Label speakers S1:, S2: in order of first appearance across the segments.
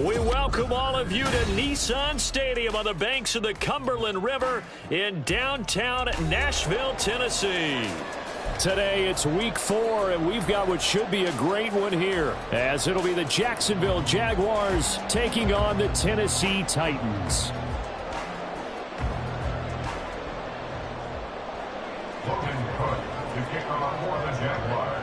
S1: We welcome all of you to Nissan Stadium on the banks of the Cumberland River in downtown Nashville, Tennessee. Today it's week 4, and we've got what should be a great one here, as it'll be the Jacksonville Jaguars taking on the Tennessee Titans.
S2: Looking good to kick off for the Jaguars.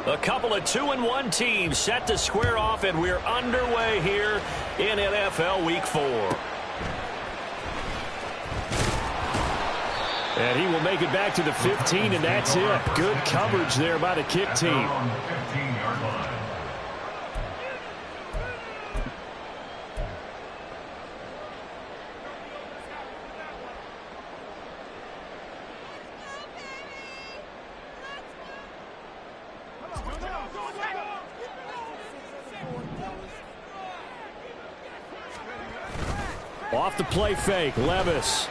S1: A couple of 2-1 teams set to square off, and we're underway here in NFL Week 4. And he will make it back to the 15, and that's it. Good coverage there by the kick team. Off the play fake, Levis.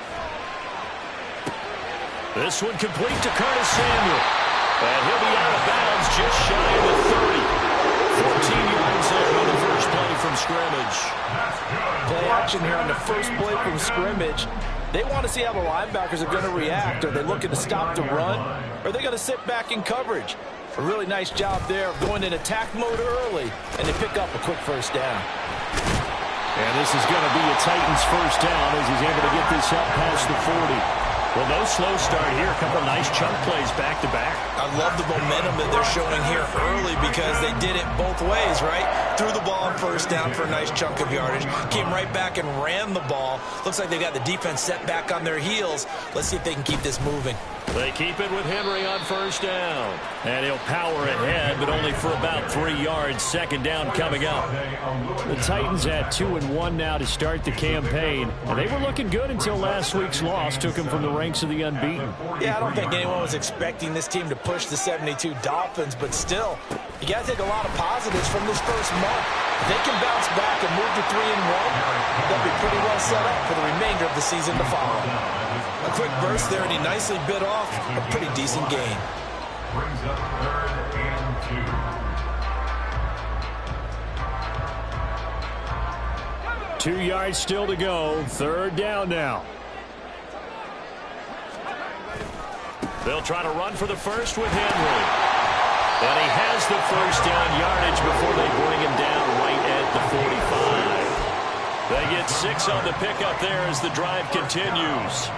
S1: This one complete to Curtis Samuel. And he'll be out of bounds just shy of the 30. 14 yards there on the first play from scrimmage.
S3: Play action here on the first play from scrimmage. They want to see how the linebackers are going to react. Are they looking to stop the run? Or are they going to sit back in coverage? A really nice job there of going in attack mode early, and they pick up a quick first down.
S1: And this is going to be a Titans first down as he's able to get this up past the 40. Well, no slow start here. A couple nice chunk plays back-to-back.
S3: I love the momentum that they're showing here early because they did it both ways, right? Threw the ball on first down for a nice chunk of yardage. Came right back and ran the ball. Looks like they got the defense set back on their heels. Let's see if they can keep this moving.
S1: They keep it with Henry on first down. And he'll power ahead, but only for about 3 yards. Second down coming up. The Titans at 2-1 now to start the campaign. And they were looking good until last week's loss took them from the ranks of the unbeaten.
S3: Yeah, I don't think anyone was expecting this team to push the 72 Dolphins, but still, you got to take a lot of positives from this first month. If they can bounce back and move to 3-1, they'll be pretty well set up for the remainder of the season to follow. A quick burst there, and he nicely bit off a pretty decent gain.
S2: Brings up 3rd and 2.
S1: 2 yards still to go. Third down now. They'll try to run for the first with Henry. And he has the first down yardage before they bring him down right at the 45. They get 6 on the pickup there as the drive continues.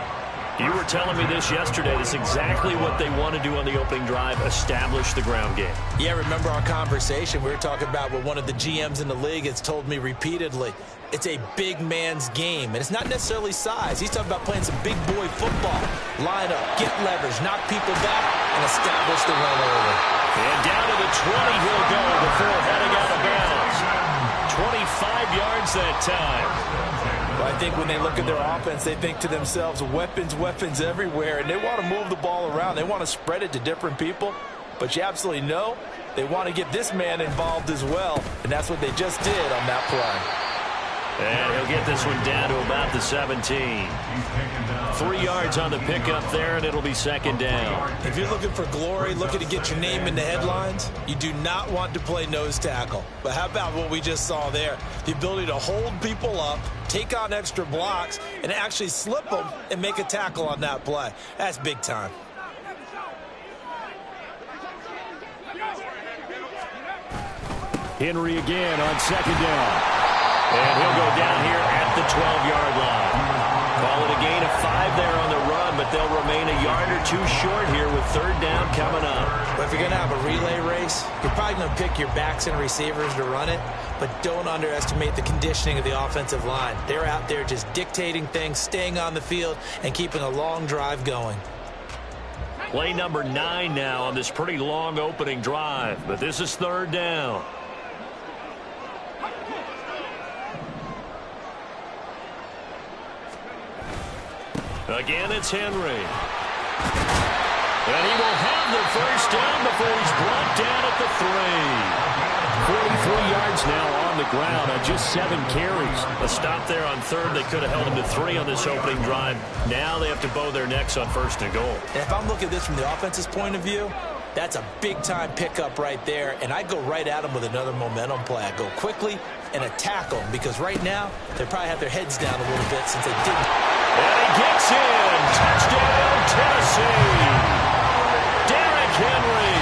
S1: You were telling me this yesterday. That's exactly what they want to do on the opening drive, establish the ground game.
S3: Yeah, remember our conversation. We were talking about what one of the GMs in the league has told me repeatedly. It's a big man's game, and it's not necessarily size. He's talking about playing some big boy football. Line up, get leverage, knock people back, and establish the run early.
S1: And down to the 20 he'll go before heading out of bounds. 25 yards that time.
S3: Well, I think when they look at their offense, they think to themselves, weapons, weapons everywhere, and they want to move the ball around. They want to spread it to different people, but you absolutely know they want to get this man involved as well, and that's what they just did on that play.
S1: And he'll get this one down to about the 17. 3 yards on the pickup there, and it'll be second down.
S3: If you're looking for glory, looking to get your name in the headlines, you do not want to play nose tackle. But how about what we just saw there? The ability to hold people up, take on extra blocks, and actually slip them and make a tackle on that play. That's big time.
S1: Henry again on second down. And he'll go down here at the 12-yard line. Call it a gain of 5 there on the run, but they'll remain a yard or 2 short here with third down coming up.
S3: But if you're going to have a relay race, you're probably going to pick your backs and receivers to run it, but don't underestimate the conditioning of the offensive line. They're out there just dictating things, staying on the field, and keeping a long drive going.
S1: Play number 9 now on this pretty long opening drive, but this is third down. Again, it's Henry. And he will have the first down before he's brought down at the 3. 43 yards now on the ground on just 7 carries. A stop there on third. They could have held him to 3 on this opening drive. Now they have to bow their necks on 1st and goal.
S3: And if I'm looking at this from the offense's point of view, that's a big-time pickup right there, and I go right at them with another momentum play. I go quickly and attack them because right now they probably have their heads down a little bit since they didn't.
S1: And he gets in. Touchdown, Tennessee. Derrick Henry,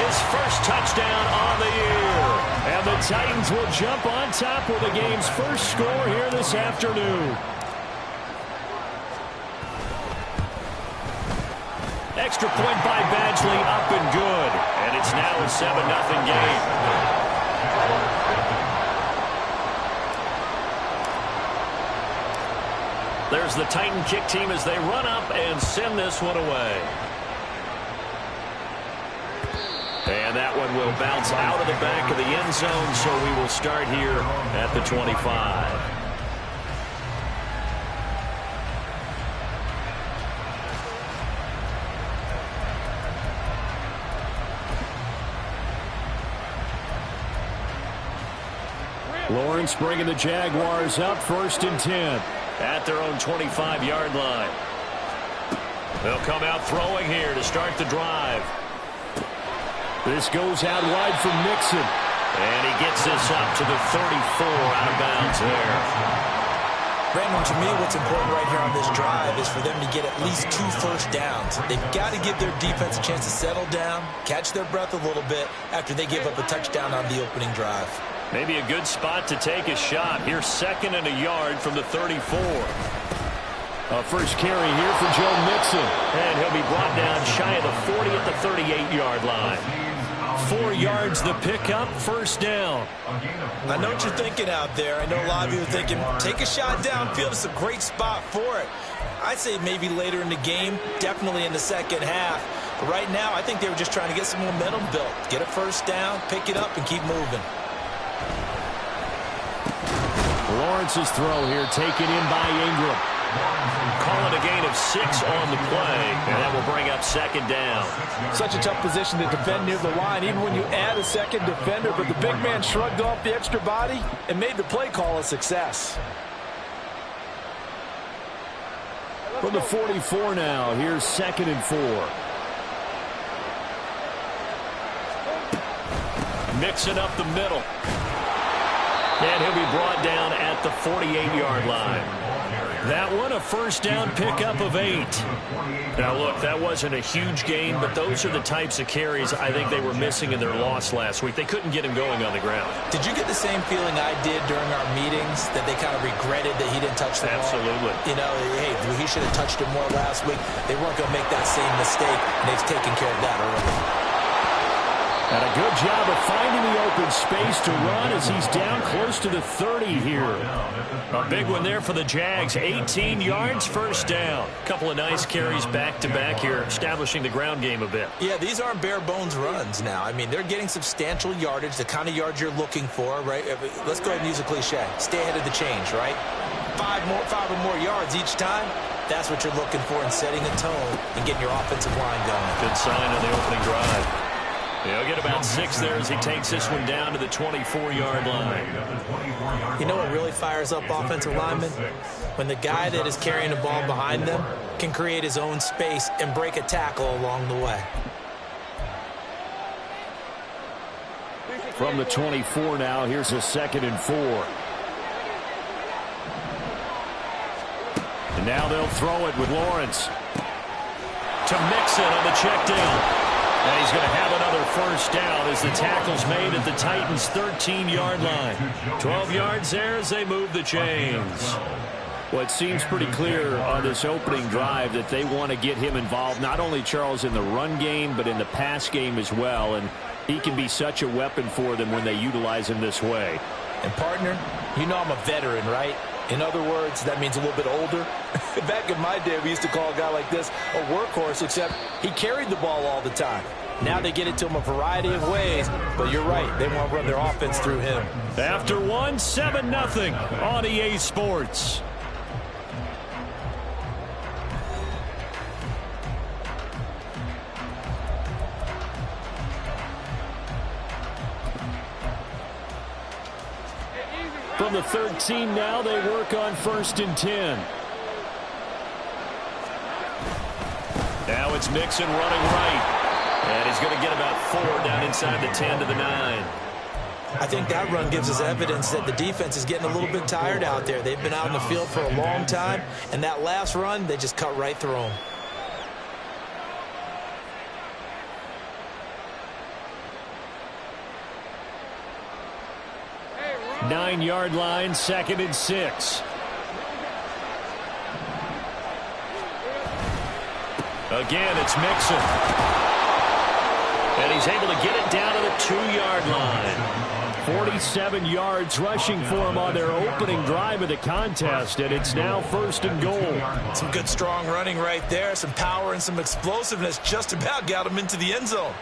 S1: his first touchdown on the year. And the Titans will jump on top with the game's first score here this afternoon. Extra point by Badgley, up and good. And it's now a 7-0 game. There's the Titan kick team as they run up and send this one away. And that one will bounce out of the back of the end zone, so we will start here at the 25. Lawrence bringing the Jaguars up 1st and 10 at their own 25-yard line. They'll come out throwing here to start the drive. This goes out wide from Mixon. And he gets this up to the 34 out of bounds there.
S3: Brandon, to me, what's important right here on this drive is for them to get at least 2 first downs. They've got to give their defense a chance to settle down, catch their breath a little bit after they give up a touchdown on the opening drive.
S1: Maybe a good spot to take a shot. Here's 2nd and a yard from the 34. First carry here for Joe Mixon. And he'll be brought down shy of the 40 at the 38-yard line. 4 yards the pickup, 1st down.
S3: I know what you're thinking out there. I know a lot of you are thinking, take a shot downfield. It's a great spot for it. I'd say maybe later in the game, definitely in the second half. But right now, I think they were just trying to get some momentum built. Get a 1st down, pick it up, and keep moving.
S1: Lawrence's throw here taken in by Ingram. Calling a gain of 6 on the play, and that will bring up 2nd down.
S4: Such a tough position to defend near the line, even when you add a 2nd defender, but the big man shrugged off the extra body and made the play call a success.
S1: From the 44 now, here's 2nd and 4. Mixing up the middle. And he'll be brought down at the 48-yard line. That one, a 1st down pickup of 8. Now, look, that wasn't a huge gain, but those are the types of carries I think they were missing in their loss last week. They couldn't get him going on the ground.
S3: Did you get the same feeling I did during our meetings, that they kind of regretted that he didn't touch the ball?
S1: Absolutely.
S3: You know, hey, he should have touched it more last week. They weren't going to make that same mistake, and they've taken care of that already.
S1: And a good job of finding the open space to run as he's down close to the 30 here. A big one there for the Jags. 18 yards, 1st down. Couple of nice carries back-to-back here, establishing the ground game a bit.
S3: Yeah, these aren't bare-bones runs now. I mean, they're getting substantial yardage, the kind of yards you're looking for, right? Let's go ahead and use a cliche. Stay ahead of the change, right? 5 or more yards each time. That's what you're looking for in setting a tone and getting your offensive line going.
S1: Good sign on the opening drive. He'll get about 6 there as he takes this one down to the 24-yard line.
S3: You know what really fires up offensive linemen? When the guy that is carrying the ball behind them can create his own space and break a tackle along the way.
S1: From the 24 now, here's a 2nd and 4. And now they'll throw it with Lawrence. To Mixon on the check down. And he's going to have another 1st down as the tackle's made at the Titans' 13-yard line. 12 yards there as they move the chains. Well, it seems pretty clear on this opening drive that they want to get him involved, not only, Charles, in the run game, but in the pass game as well. And he can be such a weapon for them when they utilize him this way.
S3: And, partner, you know I'm a veteran, right? In other words, that means a little bit older. Back in my day, we used to call a guy like this a workhorse, except he carried the ball all the time. Now they get it to him a variety of ways, but you're right. They want to run their offense through him.
S1: After 1, 7-0 on EA Sports. From the 13 now, they work on 1st and 10. Now it's Mixon running right. And he's going to get about 4 down inside the 10 to the 9.
S3: I think that run gives us evidence that the defense is getting a little bit tired out there. They've been out in the field for a long time, and that last run, they just cut right through them.
S1: 9-yard line, 2nd and 6. Again, it's Mixon. And he's able to get it down to the 2-yard line. 47 yards rushing for him on their opening drive of the contest, and it's now 1st and goal.
S3: Some good, strong running right there. Some power and some explosiveness just about got him into the end zone.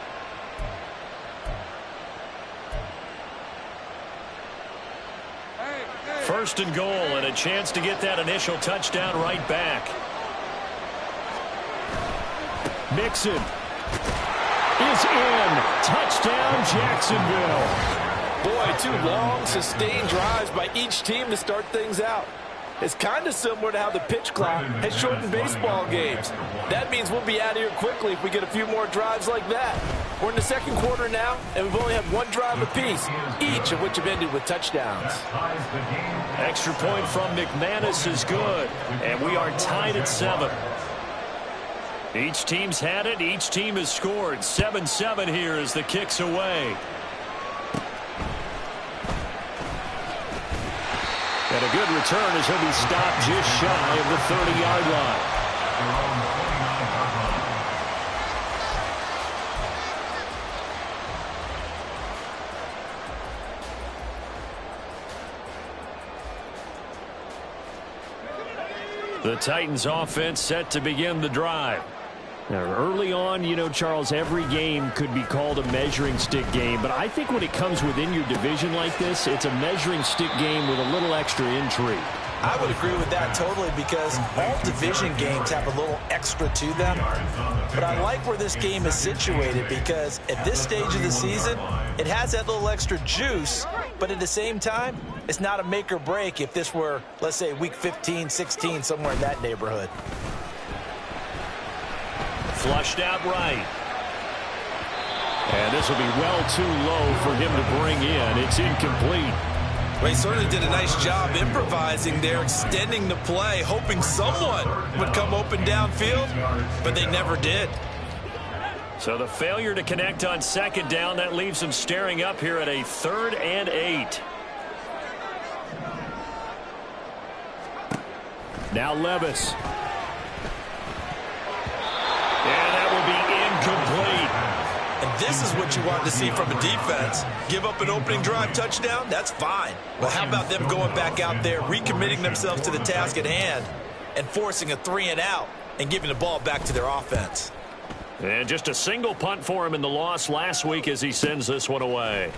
S1: First and goal, and a chance to get that initial touchdown right back. Mixon is in. Touchdown, Jacksonville.
S4: Boy, 2 long, sustained drives by each team to start things out. It's kind of similar to how the pitch clock has shortened baseball games. That means we'll be out of here quickly if we get a few more drives like that. We're in the 2nd quarter now, and we've only had 1 drive apiece, each of which have ended with touchdowns.
S1: Extra point from McManus is good, and we are tied at 7. Each team's had it. Each team has scored. 7-7 here as the kick's away. And a good return as he'll be stopped just shy of the 30-yard line. The Titans offense set to begin the drive. Now, early on, you know, Charles, every game could be called a measuring stick game. But I think when it comes within your division like this, it's a measuring stick game with a little extra intrigue.
S3: I would agree with that totally because all division games have a little extra to them. But I like where this game is situated because at this stage of the season, it has that little extra juice. But at the same time, it's not a make or break if this were, let's say, week 15, 16, somewhere in that neighborhood.
S1: Flushed out right. And this will be well too low for him to bring in. It's incomplete.
S3: Well, he certainly did a nice job improvising there, extending the play, hoping someone would come open downfield, but they never did.
S1: So the failure to connect on 2nd down, that leaves him staring up here at a 3rd and 8. Now Levis. And that will be incomplete.
S3: And this is what you want to see from a defense. Give up an opening drive touchdown, that's fine. Well, how about them going back out there, recommitting themselves to the task at hand, and forcing a 3-and-out and giving the ball back to their offense.
S1: And just a single punt for him in the loss last week as he sends this one away.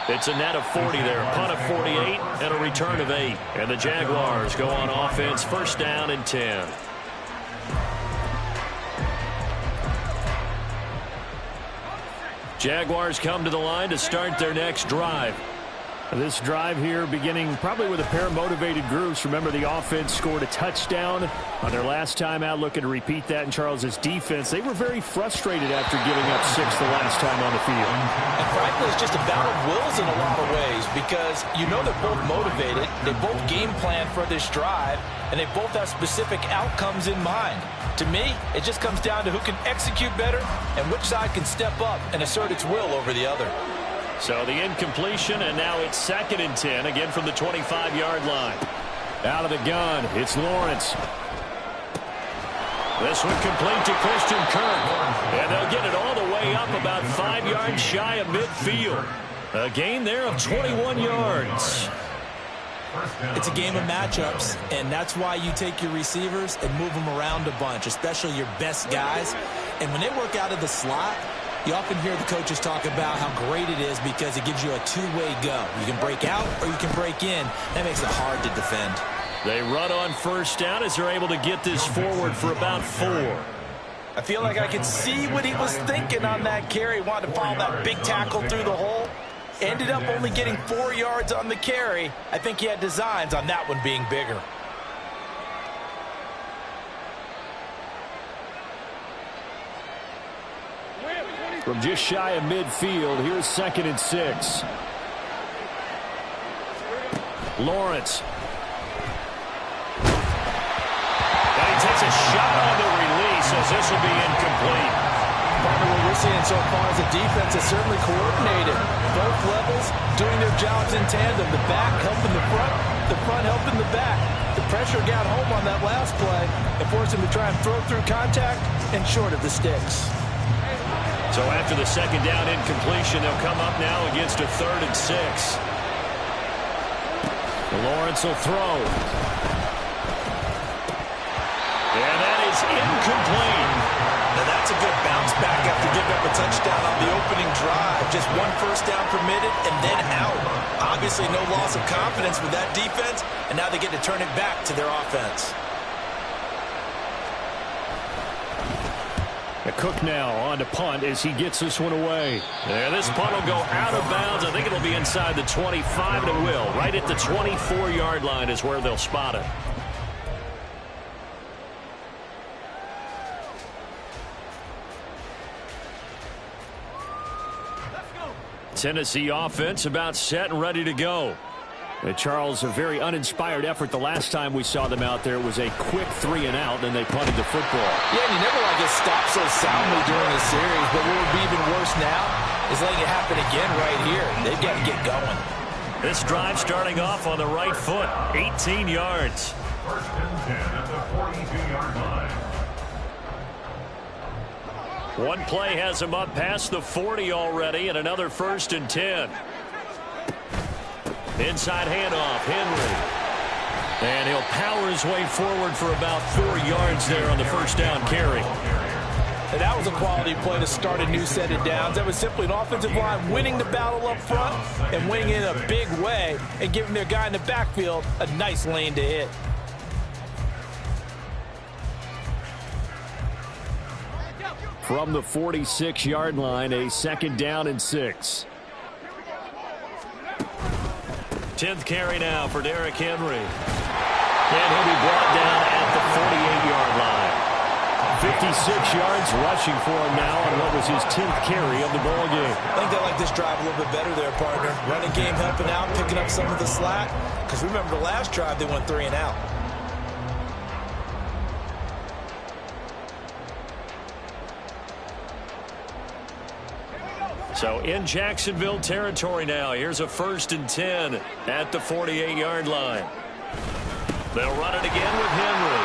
S1: It's a net of 40 there, a punt of 48, and a return of 8. And the Jaguars go on offense, 1st down and 10. Jaguars come to the line to start their next drive. This drive here beginning probably with a pair of motivated groups. Remember, the offense scored a touchdown on their last time out. Looking to repeat that in Charles's defense. They were very frustrated after giving up 6 the last time on the field.
S3: And frankly, it's just a battle of wills in a lot of ways because you know they're both motivated. They both game plan for this drive, and they both have specific outcomes in mind. To me, it just comes down to who can execute better and which side can step up and assert its will over the other.
S1: So the incompletion, and now it's 2nd and 10, again from the 25-yard line. Out of the gun, it's Lawrence. This one complete to Christian Kirk. And they'll get it all the way up about 5 yards shy of midfield. A gain there of 21 yards.
S3: It's a game of matchups, and that's why you take your receivers and move them around a bunch, especially your best guys. And when they work out of the slot, you often hear the coaches talk about how great it is because it gives you a two-way go. You can break out or you can break in. That makes it hard to defend.
S1: They run on 1st down as they're able to get this forward for about 4.
S3: I feel like I could see what he was thinking on that carry. Wanted to follow that big tackle through the hole. Ended up only getting 4 yards on the carry. I think he had designs on that one being bigger.
S1: From just shy of midfield, here's 2nd and 6. Lawrence. And he takes a shot on the release as this will be incomplete.
S3: Partner, what we're seeing so far is the defense is certainly coordinated. Both levels doing their jobs in tandem. The back helping the front helping the back. The pressure got home on that last play and forced him to try and throw through contact and short of the sticks.
S1: So after the 2nd down incompletion, they'll come up now against a 3rd and 6. Lawrence will throw. And that is incomplete.
S3: Now that's a good bounce back after giving up a touchdown on the opening drive. Just 1 first down permitted and then out. Obviously no loss of confidence with that defense, and now they get to turn it back to their offense.
S1: Cook now on to punt as he gets this one away. And this punt will go out of bounds. I think it'll be inside the 25, and it will. Right at the 24-yard line is where they'll spot it. Tennessee offense about set and ready to go. Charles, a very uninspired effort the last time we saw them out there. It was a quick 3 and out, and they punted the football.
S3: Yeah, and you never like get stopped so soundly during the series, but what would be even worse now is letting it happen again right here. They've got to get going.
S1: This drive starting off on the right foot, 18 yards.
S2: 1st and 10 at the 42-yard line.
S1: One play has him up past the 40 already, and another 1st and 10. Inside handoff, Henry. And he'll power his way forward for about 4 yards there on the 1st down carry.
S3: And that was a quality play to start a new set of downs. That was simply an offensive line winning the battle up front and winning in a big way and giving their guy in the backfield a nice lane to hit.
S1: From the 46-yard line, a 2nd down and 6. 10th carry now for Derrick Henry. And he'll be brought down at the 48-yard line. 56 yards rushing for him now on what was his 10th carry of the ball game.
S3: I think they like this drive a little bit better there, partner. Running game helping out, picking up some of the slack. Because remember the last drive, they went 3 and out.
S1: So in Jacksonville territory now. Here's a 1st and 10 at the 48-yard line. They'll run it again with Henry.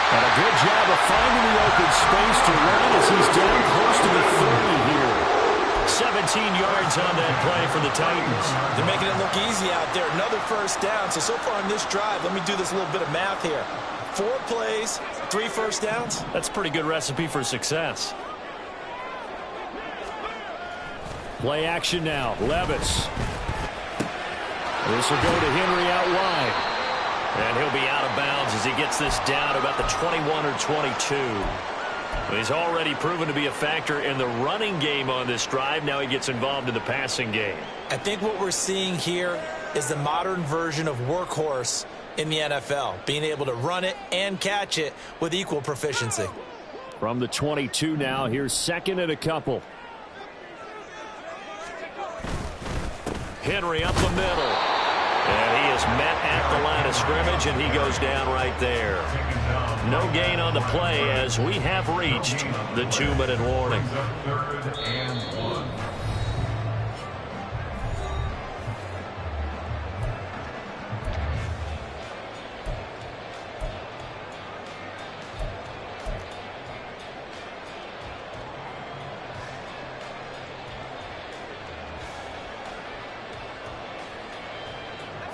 S1: And a good job of finding the open space to run as he's down close to the 30 here. 17 yards on that play for the Titans.
S3: They're making it look easy out there. Another 1st down. So far in this drive, let me do this little bit of math here. 4 plays, 3 1st downs.
S1: That's a pretty good recipe for success. Play action now. Levis. This will go to Henry out wide. And he'll be out of bounds as he gets this down about the 21 or 22. He's already proven to be a factor in the running game on this drive. Now he gets involved in the passing game.
S3: I think what we're seeing here is the modern version of workhorse in the NFL. Being able to run it and catch it with equal proficiency.
S1: From the 22 now, here's 2nd and a couple. Henry up the middle. And he is met at the line of scrimmage, and he goes down right there. No gain on the play as we have reached the 2-minute warning.
S2: 3rd and 1.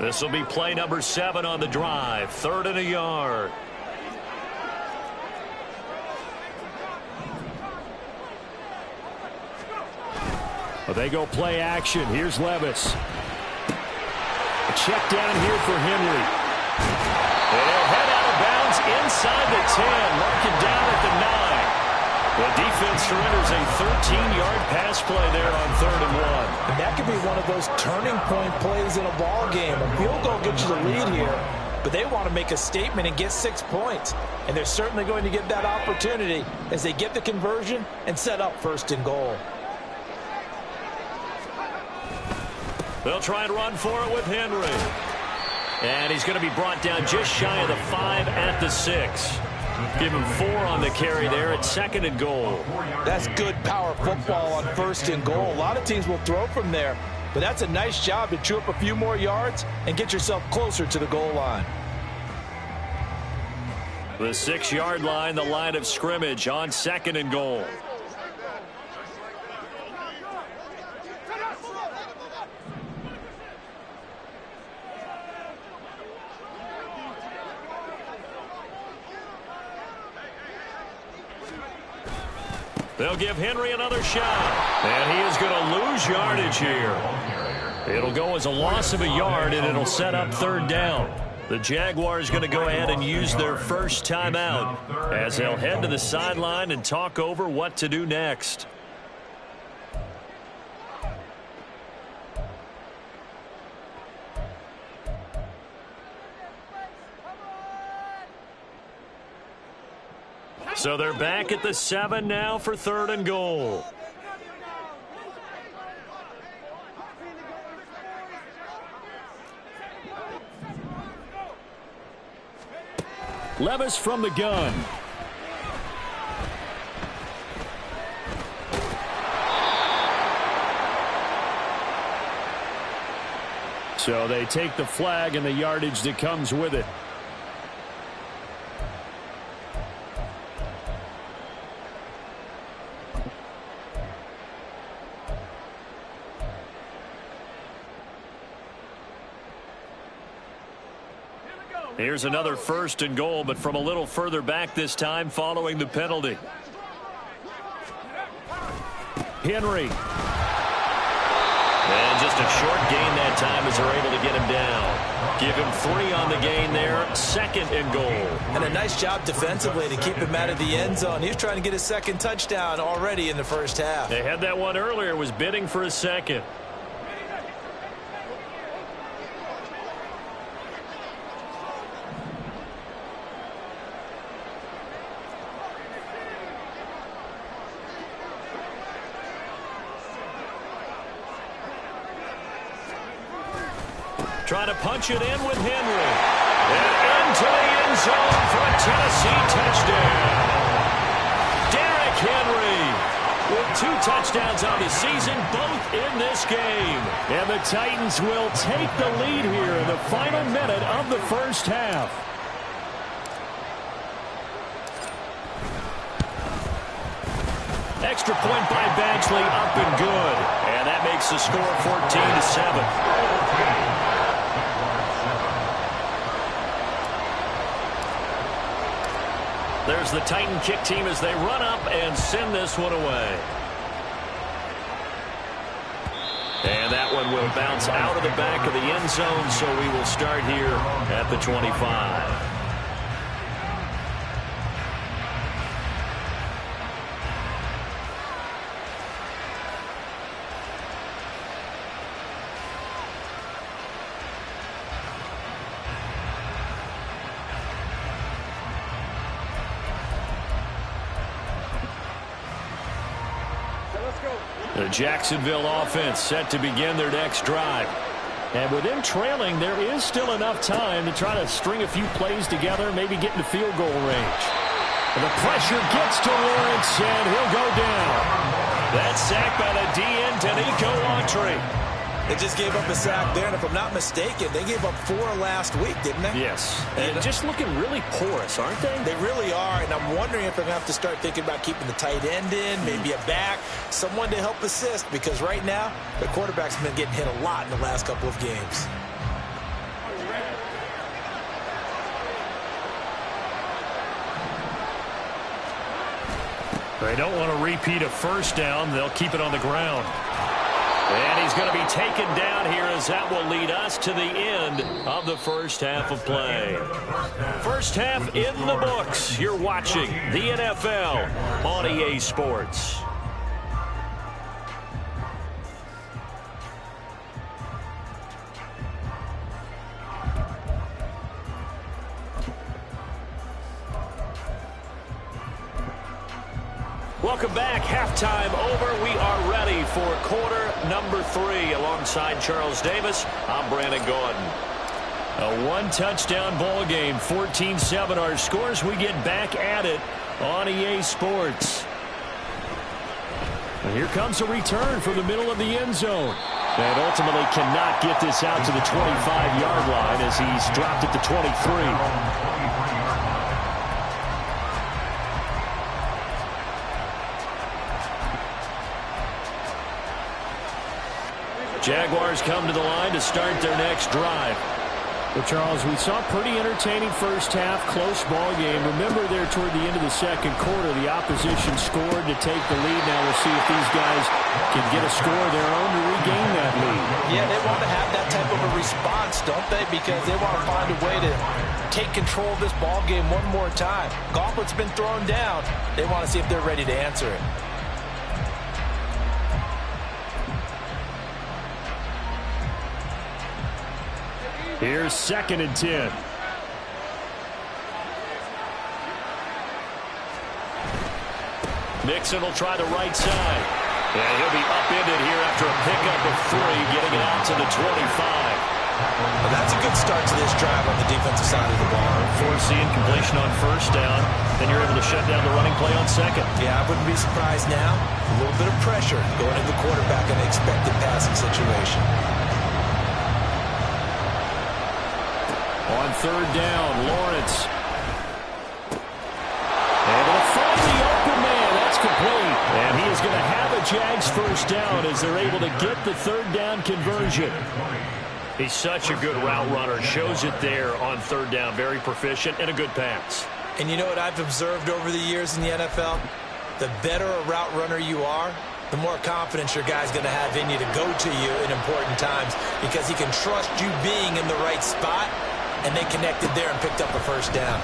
S1: This will be play number 7 on the drive. 3rd and a yard. Well, they go play action. Here's Levis. A check down here for Henry. And he'll head out of bounds inside the 10. Mark it down at the 9. The defense surrenders a 13-yard pass play there on 3rd and 1.
S3: And that could be one of those turning point plays in a ball game. A field goal gets you the lead here, but they want to make a statement and get 6 points. And they're certainly going to get that opportunity as they get the conversion and set up 1st and goal.
S1: They'll try and run for it with Henry. And he's going to be brought down just shy of the 5 at the 6. Give him 4 on the carry there at 2nd and goal.
S3: That's good power football on 1st and goal. A lot of teams will throw from there, but that's a nice job to chew up a few more yards and get yourself closer to the goal line.
S1: The 6-yard line, the line of scrimmage on 2nd and goal. They'll give Henry another shot. And he is going to lose yardage here. It'll go as a loss of a yard, and it'll set up 3rd down. The Jaguars going to go ahead and use their first timeout as they'll head to the sideline and talk over what to do next. So they're back at the 7 now for 3rd and goal. Levis from the gun. So they take the flag and the yardage that comes with it. Here's another 1st and goal, but from a little further back this time following the penalty. Henry. And just a short gain that time as they're able to get him down. Give him 3 on the gain there, 2nd and goal.
S3: And a nice job defensively to keep him out of the end zone. He was trying to get his 2nd touchdown already in the 1st half.
S1: They had that one earlier, was bidding for a 2nd. Trying to punch it in with Henry. And into the end zone for a Tennessee touchdown. Derrick Henry with 2 touchdowns on the season, both in this game. And the Titans will take the lead here in the final minute of the 1st half. Extra point by Badgley, up and good. And that makes the score 14-7. There's the Titan kick team as they run up and send this one away. And that one will bounce out of the back of the end zone, so we will start here at the 25. The Jacksonville offense set to begin their next drive. And with them trailing, there is still enough time to try to string a few plays together, maybe get into field goal range. And the pressure gets to Lawrence, and he'll go down. That sack by the DN, Danico Autry.
S3: They just gave up a sack there, and if I'm not mistaken, they gave up 4 last week, didn't they?
S1: Yes. And just looking really porous, aren't they?
S3: They really are, and I'm wondering if they're going to have to start thinking about keeping the tight end in, maybe a back, someone to help assist, because right now, the quarterback's been getting hit a lot in the last couple of games.
S1: They don't want to repeat a 1st down. They'll keep it on the ground. And he's going to be taken down here as that will lead us to the end of the first half of play. First half in the books. You're watching the NFL on EA Sports. Welcome back. Halftime over. We are ready for quarter number 3. Alongside Charles Davis, I'm Brandon Gaudin. A one-touchdown ball game, 14-7 our scores. We get back at it on EA Sports. And here comes a return from the middle of the end zone. And ultimately cannot get this out to the 25-yard line as he's dropped it to 23. Jaguars come to the line to start their next drive. Well, Charles, we saw a pretty entertaining first half, close ball game. Remember there toward the end of the second quarter, the opposition scored to take the lead. Now we'll see if these guys can get a score of their own to regain that lead. Yeah, they want to have that type of a response, don't they? Because they want to find a way to take control of this ball game one more time. Gauntlet's been thrown down. They want to see if they're ready to answer it. Here's 2nd and 10. Mixon will try the right side. And he'll be upended here after a pickup of 3, getting it out to the 25. Well, that's a good start to this drive on the defensive side of the ball. Forcing completion on first down. Then you're able to shut down the running play on second. Yeah, I wouldn't be surprised now. A little bit of pressure going to the quarterback in an expected passing situation. On 3rd down, Lawrence. Able to find the open man. That's complete. And he is going to have a Jags first down as they're able to get the 3rd down conversion. He's such a good route runner. Shows it there on 3rd down. Very proficient and a good pass. And you know what I've observed over the years in the NFL? The better a route runner you are, the more confidence your guy's going to have in you to go to you in important times because he can trust you being in the right spot. And they connected there and picked up a first down.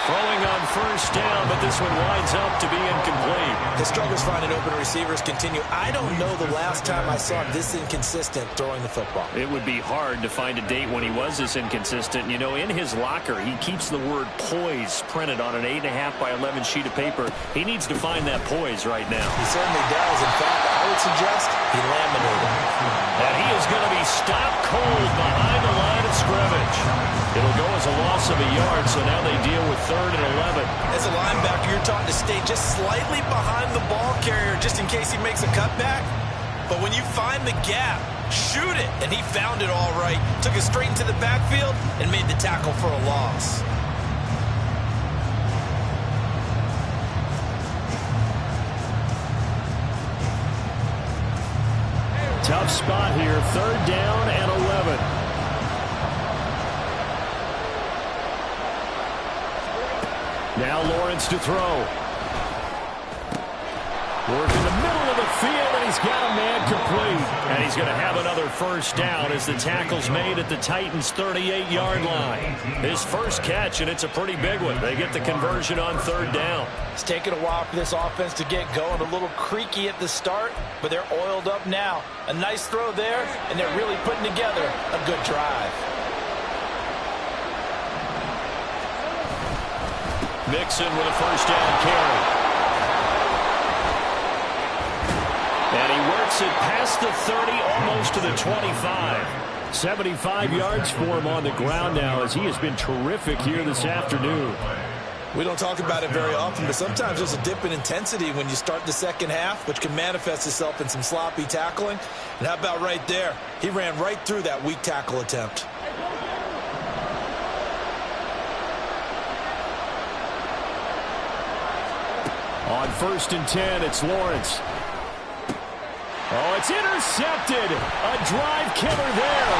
S1: Throwing on first down, but this one winds up to be incomplete. The struggles finding open receivers continue. I don't know the last time I saw him this inconsistent throwing the football. It would be hard to find a date when he was this inconsistent. You know, in his locker, he keeps the word poise printed on an 8.5 by 11 sheet of paper. He needs to find that poise right now. He certainly does. In fact, I would suggest he laminated. And he is going to be stopped cold behind the line of scrimmage. It'll go as a loss of a yard, so now they deal with 3rd and 11. As a linebacker, you're taught to stay just slightly behind the ball carrier just in case he makes a cutback. But when you find the gap, shoot it. And he found it all right. Took it straight into the backfield and made the tackle for a loss. Tough spot here, 3rd down and 11. Now Lawrence to throw. Work in the middle of the field, and he's got a man complete. And he's going to have another first down as the tackle's made at the Titans' 38-yard line. His first catch, and it's a pretty big one. They get the conversion on 3rd down. It's taken a while for this offense to get going. A little creaky at the start, but they're oiled up now. A nice throw there, and they're really putting together a good drive. Mixon with a first down carry. And he works it past the 30, almost to the 25. 75 yards for him on the ground now as he has been terrific here this afternoon. We don't talk about it very often, but sometimes there's a dip in intensity when you start the second half, which can manifest itself in some sloppy tackling. And how about right there? He ran right through that weak tackle attempt. On 1st and 10, it's Lawrence. Oh, it's intercepted. A drive killer there.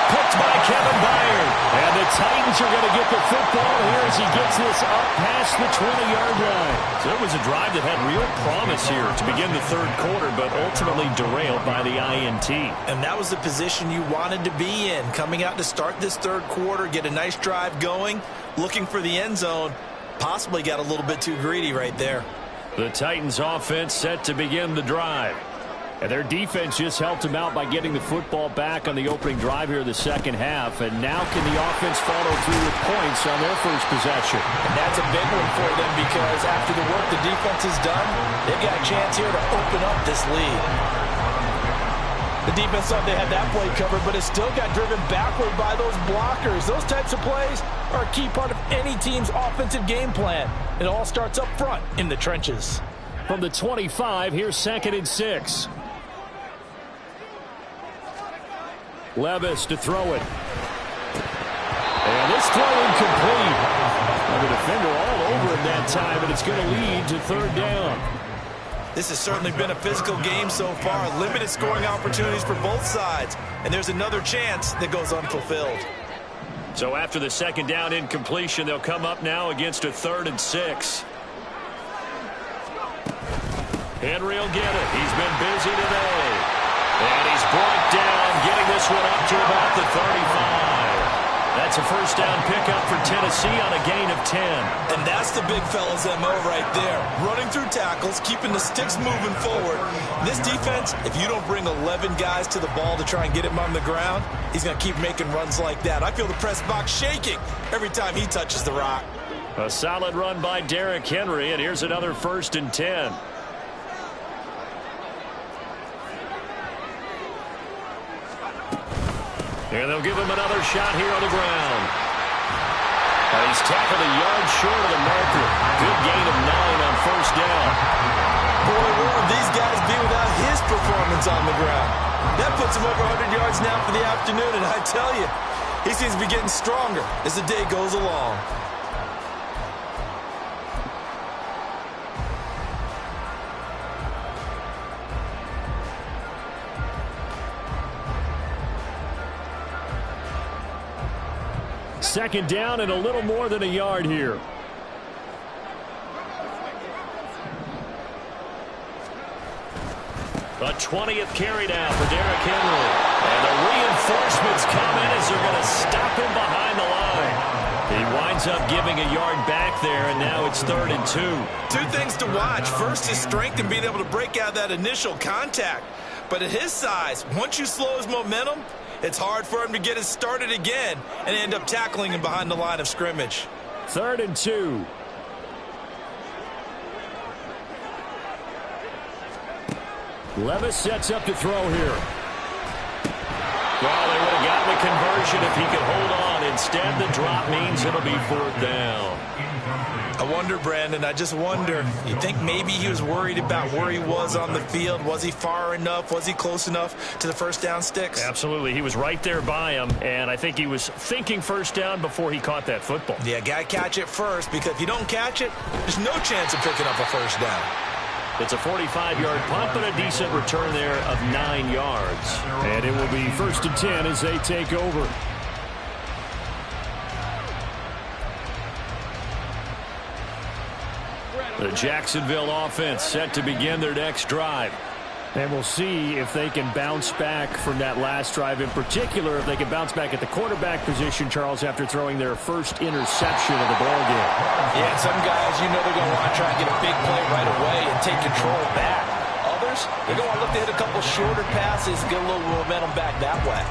S1: picked by Kevin Byard. And the Titans are going to get the football here as he gets this up past the 20-yard line. So it was a drive that had real promise here to begin the third quarter, but ultimately derailed by the INT.
S3: And that was the position you wanted to be in, coming out to start this third quarter, get a nice drive going, looking for the end zone. Possibly got a little bit too greedy right there.
S1: The Titans offense set to begin the drive. And their defense just helped them out by getting the football back on the opening drive here in the second half. And now can the offense follow through with points on their first possession?
S3: And that's a big one for them because after the work the defense has done, they've got a chance here to open up this lead. The defense thought they had that play covered, but it still got driven backward by those blockers. Those types of plays are a key part of any team's offensive game plan. It all starts up front in the trenches.
S1: From the 25, here's 2nd and 6. Levis to throw it. And this throw incomplete. And the defender all over him that time, and it's going to lead to third down.
S3: This has certainly been a physical game so far. Limited scoring opportunities for both sides. And there's another chance that goes unfulfilled.
S1: So after the second down incompletion, they'll come up now against a 3rd and 6. Henry will get it. He's been busy today. And he's brought down, getting this one up to about the 35. That's a first down pickup for Tennessee on a gain of 10.
S3: And that's the big fella's MO right there. Running through tackles, keeping the sticks moving forward. This defense, if you don't bring 11 guys to the ball to try and get him on the ground, he's going to keep making runs like that. I feel the press box shaking every time he touches the rock.
S1: A solid run by Derrick Henry, and here's another 1st and 10. And they'll give him another shot here on the ground. And he's tackled a yard short of the marker. Good gain of 9 on first down.
S3: Boy, where would these guys be without his performance on the ground? That puts him over 100 yards now for the afternoon, and I tell you, he seems to be getting stronger as the day goes along.
S1: Second down and a little more than a yard here. A 20th carry down for Derrick Henry. And the reinforcements come in as they're going to stop him behind the line. He winds up giving a yard back there, and now it's 3rd and 2.
S3: Two things to watch. First, his strength and being able to break out that initial contact. But at his size, once you slow his momentum, it's hard for him to get it started again and end up tackling him behind the line of scrimmage.
S1: 3rd and 2. Levis sets up to throw here. Well, they would have gotten the conversion if he could hold on. Instead, the drop means it'll be 4th down.
S3: I wonder, Brandon, I just wonder, you think maybe he was worried about where he was on the field? Was he far enough? Was he close enough to the first down sticks?
S1: Absolutely. He was right there by him, and I think he was thinking first down before he caught that football.
S3: Yeah, got to catch it first, because if you don't catch it, there's no chance of picking up a first down.
S1: It's a 45-yard punt, but a decent return there of 9 yards. And it will be 1st and 10 as they take over. The Jacksonville offense set to begin their next drive. And we'll see if they can bounce back from that last drive. In particular, if they can bounce back at the quarterback position, Charles, after throwing their first interception of the ballgame.
S3: Yeah, some guys, you know they're going to want to try and get a big play right away and take control back. Others, they're going to look to hit a couple shorter passes, get a little momentum back that way.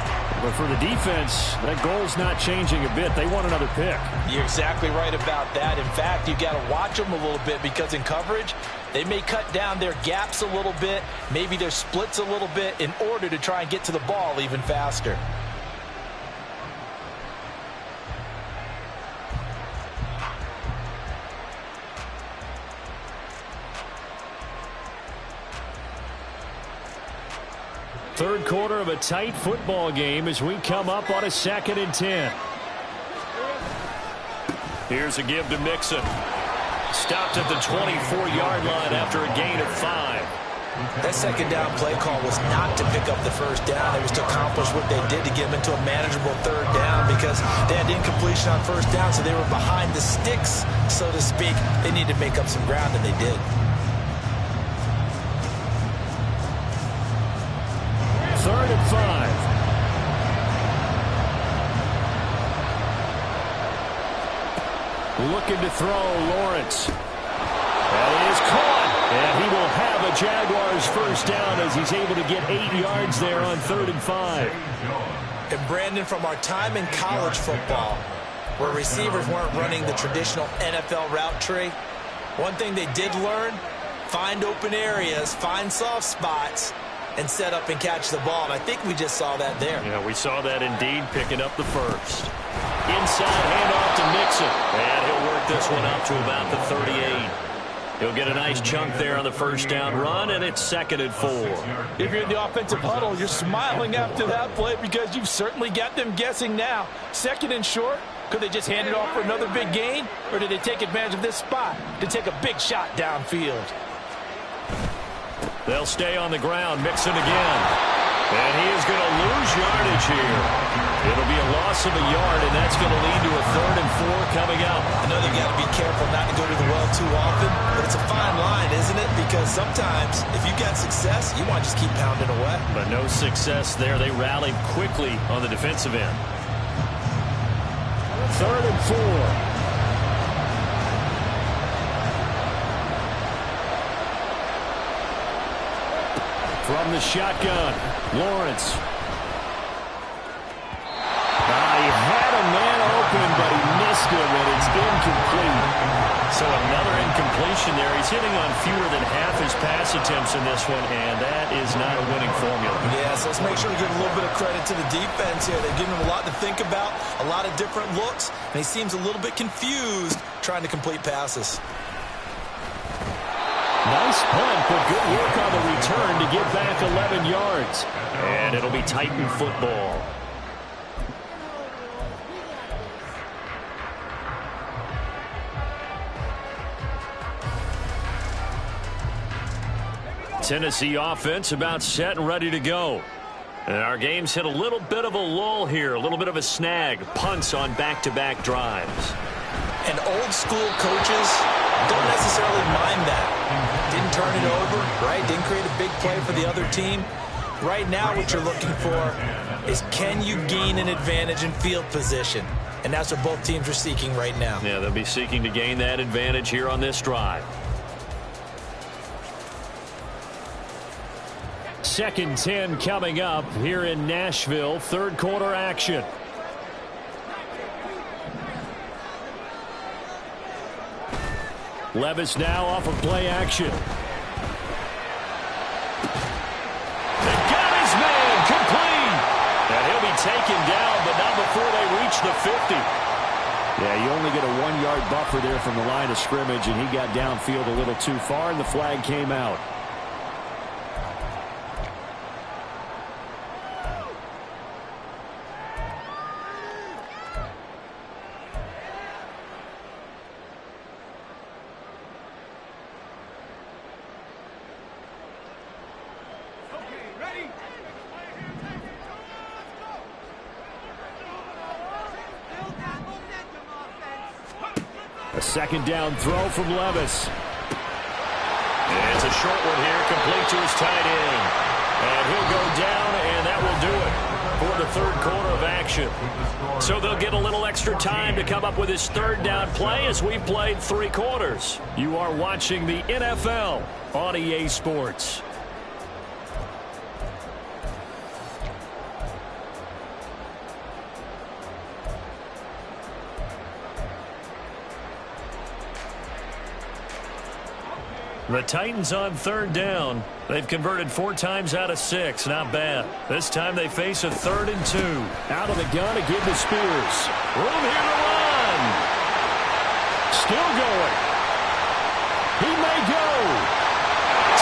S1: But for the defense, that goal's not changing a bit. They want another pick.
S3: You're exactly right about that. In fact, you've got to watch them a little bit because in coverage, they may cut down their gaps a little bit, maybe their splits a little bit in order to try and get to the ball even faster.
S1: Third quarter of a tight football game as we come up on a 2nd and 10. Here's a give to Mixon. Stopped at the 24-yard line after a gain of 5.
S3: That second down play call was not to pick up the first down. It was to accomplish what they did to get them into a manageable third down because they had incompletion on first down, so they were behind the sticks, so to speak. They needed to make up some ground, and they did.
S1: Third and 5. Looking to throw, Lawrence. That is caught. And he will have a Jaguars first down as he's able to get 8 yards there on 3rd and 5.
S3: And Brandon, from our time in college football, where receivers weren't running the traditional NFL route tree, one thing they did learn, find open areas, find soft spots, and set up and catch the ball. And I think we just saw that there.
S1: Yeah, we saw that indeed, picking up the first. Inside handoff to Mixon. And he'll work this one up to about the 38. He'll get a nice chunk there on the first down run, and it's 2nd and 4.
S4: If you're in the offensive huddle, you're smiling after that play because you've certainly got them guessing now. 2nd and short, could they just hand it off for another big gain? Or did they take advantage of this spot to take a big shot downfield?
S1: They'll stay on the ground. Mixon again. And he is going to lose yardage here. It'll be a loss of a yard, and that's going to lead to a 3rd and 4 coming up.
S3: I know they've got to be careful not to go to the well too often, but it's a fine line, isn't it? Because sometimes, if you've got success, you want to just keep pounding away.
S1: But no success there. They rallied quickly on the defensive end. 3rd and 4. From the shotgun, Lawrence. He had a man open, but he missed him, and it's incomplete. So another incompletion there. He's hitting on fewer than half his pass attempts in this one, and that is not a winning formula.
S3: Yeah, so let's make sure we give a little bit of credit to the defense here. They've given him a lot to think about, a lot of different looks, and he seems a little bit confused trying to complete passes.
S1: Nice punt, but good work on the return to get back 11 yards. And it'll be Titan football. Tennessee offense about set and ready to go. And our game's hit a little bit of a lull here, a little bit of a snag. Punts on back-to-back drives.
S3: And old school coaches don't necessarily mind that. Didn't turn it over, right? Didn't create a big play for the other team. Right now what you're looking for is, can you gain an advantage in field position? And that's what both teams are seeking right now.
S1: Yeah, they'll be seeking to gain that advantage here on this drive. 2nd and 10 coming up here in Nashville. 3rd quarter action. Levis now off of play action. They got his man complete. And he'll be taken down, but not before they reach the 50.
S5: Yeah, you only get a 1-yard buffer there from the line of scrimmage, and he got downfield a little too far, and the flag came out. A 2nd down throw from Levis.
S1: And it's a short one here, complete to his tight end. And he'll go down, and that will do it for the 3rd quarter of action. So they'll get a little extra time to come up with his 3rd down play as we've played 3 quarters. You are watching the NFL on EA Sports. The Titans on 3rd down. They've converted 4 times out of 6. Not bad. This time they face a 3rd and 2.
S5: Out of the gun again to Spears.
S1: Room here to run. Still going. He may go.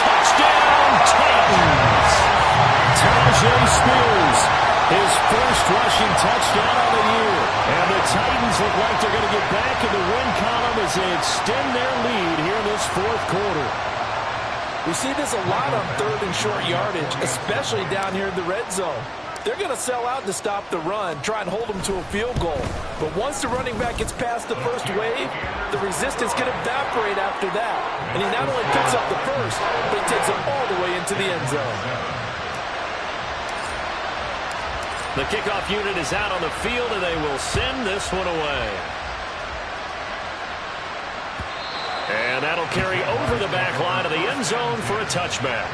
S1: Touchdown, Titans. Tyjae Spears, his first rushing touchdown of the year. And the Titans look like they're going to get back in the win column as they extend their lead here in this 4th quarter.
S4: We see this a lot on third and short yardage, especially down here in the red zone. They're going to sell out to stop the run, try and hold them to a field goal. But once the running back gets past the first wave, the resistance can evaporate after that. And he not only picks up the first, but he takes it all the way into the end zone.
S1: The kickoff unit is out on the field, and they will send this one away. And that'll carry over the back line of the end zone for a touchback.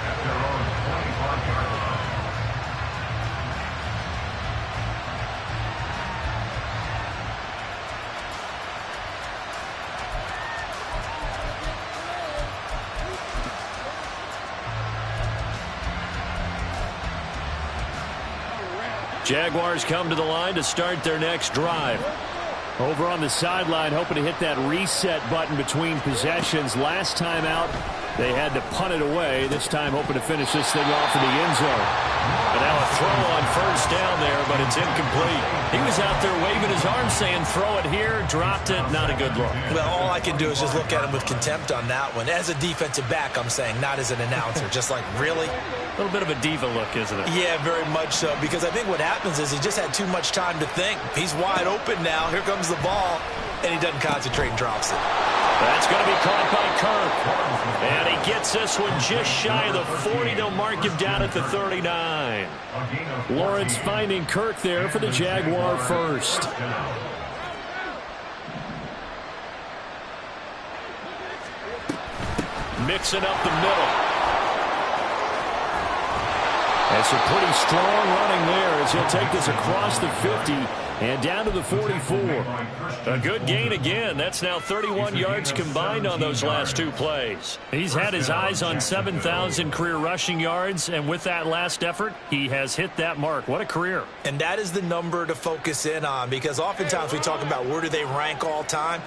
S1: Jaguars come to the line to start their next drive.
S5: Over on the sideline, hoping to hit that reset button between possessions. Last time out, they had to punt it away. This time, hoping to finish this thing off in the end zone.
S1: And now a throw on first down there, but it's incomplete. He was out there waving his arm saying, throw it here, dropped it, not a good look.
S3: Well, all I can do is just look at him with contempt on that one. As a defensive back, I'm saying, not as an announcer. Just like, really?
S1: A little bit of a diva look, isn't it?
S3: Yeah, very much so, because I think what happens is he just had too much time to think. He's wide open now. Here comes the ball, and he doesn't concentrate and drops it.
S1: That's going to be caught by Kirk. And he gets this one just shy of the 40. They'll mark him down at the 39.
S5: Lawrence finding Kirk there for the Jaguar first.
S1: Mixing up the middle.
S5: That's a pretty strong running there as he'll take this across the 50 and down to the 44.
S1: A good gain again. That's now 31 yards combined on those last two plays. He's had his eyes on 7,000 career rushing yards, and with that last effort, he has hit that mark. What a career.
S3: And that is the number to focus in on, because oftentimes we talk about where do they rank all time.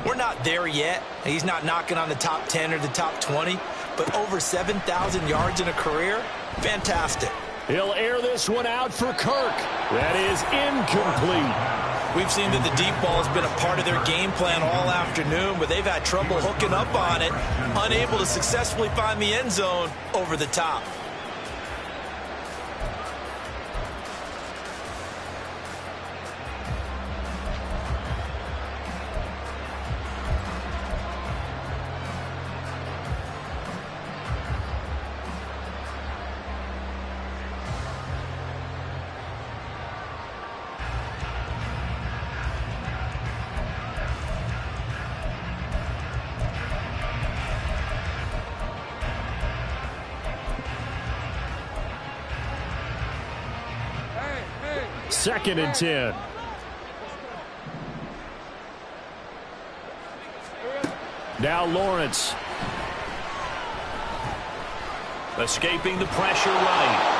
S3: We're not there yet. He's not knocking on the top 10 or the top 20, but over 7,000 yards in a career, fantastic.
S5: He'll air this one out for Kirk. That is incomplete.
S3: We've seen that the deep ball has been a part of their game plan all afternoon, but they've had trouble hooking up on it, unable to successfully find the end zone over the top.
S5: Second and 10. Now Lawrence.
S1: Escaping the pressure right.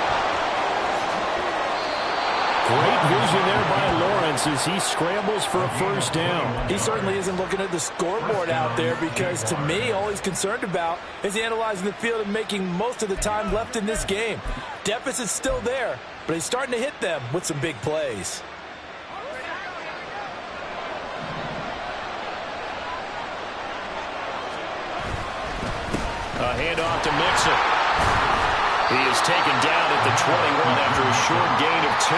S5: Great vision there by Lawrence as he scrambles for a first down.
S4: He certainly isn't looking at the scoreboard out there, because to me, all he's concerned about is analyzing the field and making most of the time left in this game. Deficit's still there, but he's starting to hit them with some big plays.
S1: A handoff to Mixon. He is taken down at the 21 after a short gain of 2.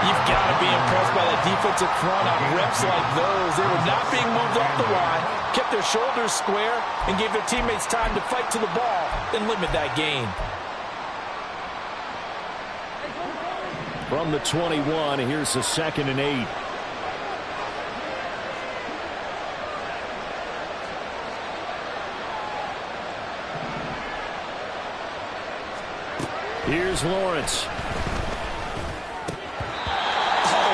S4: You've got to be impressed by the defensive front on reps like those. They were not being moved up the line, kept their shoulders square, and gave their teammates time to fight to the ball and limit that gain.
S5: From the 21, here's the 2nd and 8. Here's Lawrence.
S3: Oh,